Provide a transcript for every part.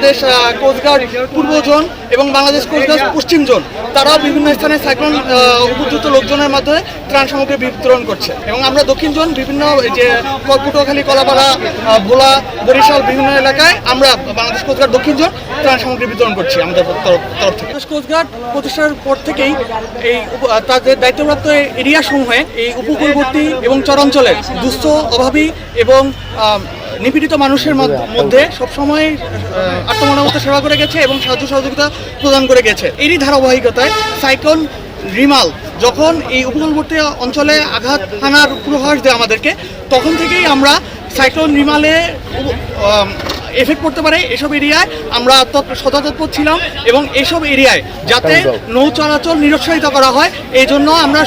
Bangladesh coast guard পূর্ব zone এবং Bangladesh coast guard পশ্চিম zone তারাও বিভিন্ন স্থানে সাইক্লোন উপযুক্ত লোকজনের মাধ্যমে ত্রাণ সামগ্রী বিতরণ করছে। এবং আমরা দক্ষিণ জোন বিভিন্ন যে পটুয়াখালী, কলাপাড়া, ভোলা, বরিশাল বিভিন্ন এলাকায় আমরা বাংলাদেশ কোস্টগার্ড দক্ষিণ জোন ত্রাণ সামগ্রী বিতরণ করছি আমাদের তরফ থেকে। কোস্টগার্ড প্রতিষ্ঠার পর থেকেই এই তাদের দায়িত্বপ্রাপ্ত এরিয়া সমূহে এই উপকূলবর্তী এবং চরাঞ্চলের দুস্থ, অভাবী এবং নিপীড়িত মানুষের মধ্যে সবসময় আত্মমনামত সেবা করে গেছে এবং সাহায্য সহযোগিতা প্রদান করে গেছে। এরই ধারাবাহিকতায় সাইক্লোন রিমাল যখন এই উপকূলবর্তী অঞ্চলে আঘাত হানার পূর্বাভাস দেয় আমাদেরকে, তখন থেকেই আমরা সাইক্লোন রিমালে এফেক্ট পড়তে পারে এসব এরিয়ায় আমরা সতর্ক ছিলাম এবং এসব এরিয়ায় যাতে নৌ চলাচল নিরুৎসাহিত করা হয় এই জন্য আমরা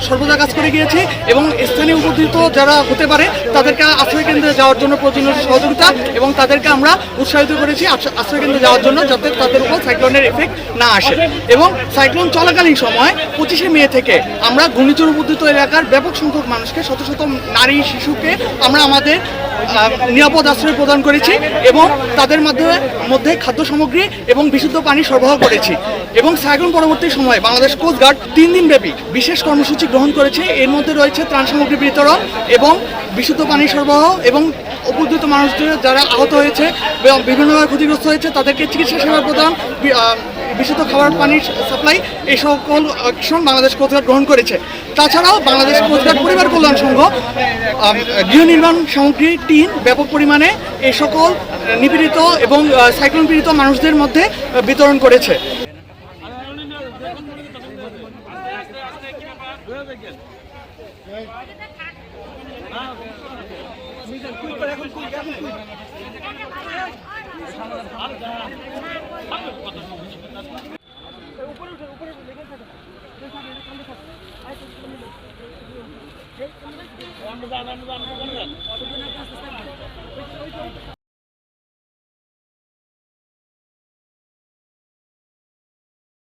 সর্বদা কাজ করে গিয়েছি এবং স্থানীয় উপকৃত যারা হতে পারে তাদেরকে আশ্রয় কেন্দ্রে যাওয়ার জন্য প্রয়োজনীয় সহযোগিতা এবং তাদেরকে আমরা উৎসাহিত করেছি আশ্রয় কেন্দ্রে যাওয়ার জন্য, যাতে তাদের উপর সাইক্লোনের এফেক্ট না আসে। এবং সাইক্লোন চলাকালীন সময় 25শে মে থেকে আমরা ঘূর্ণিঝড় উপদ্রুত এলাকার ব্যাপক সংখ্যক মানুষকে, শত শত নারী, শিশুকে আমরা আমাদের নিরাপদ আশ্রয় প্রদান করেছি এবং তাদের মধ্যে খাদ্য সামগ্রী এবং বিশুদ্ধ পানি সরবরাহ করেছি। এবং সাইক্লোন পরবর্তী সময়ে বাংলাদেশ কোস্টগার্ড 3 দিন ব্যাপী বিশেষ কর্মসূচি গ্রহণ করেছে। এর মধ্যে রয়েছে ত্রাণ সামগ্রী বিতরণ এবং বিশুদ্ধ পানি সরবরাহ এবং উপদ্রুত মানুষদের যারা আহত হয়েছে এবং বিভিন্নভাবে ক্ষতিগ্রস্ত হয়েছে তাদেরকে চিকিৎসা সেবা প্রদান, বিশুদ্ধ খাবার পানির সাপ্লাই, এই সকল অ্যাকশন বাংলাদেশ কোস্টগার্ড গ্রহণ করেছে। তাছাড়াও বাংলাদেশ কোস্টগার্ড পরিবার কল্যাণ সংঘ গৃহ নির্মাণ সামগ্রী, টিন ব্যাপক পরিমাণে এই সকল নিপীড়িত এবং সাইক্লোন পীড়িত মানুষদের মধ্যে বিতরণ করেছে।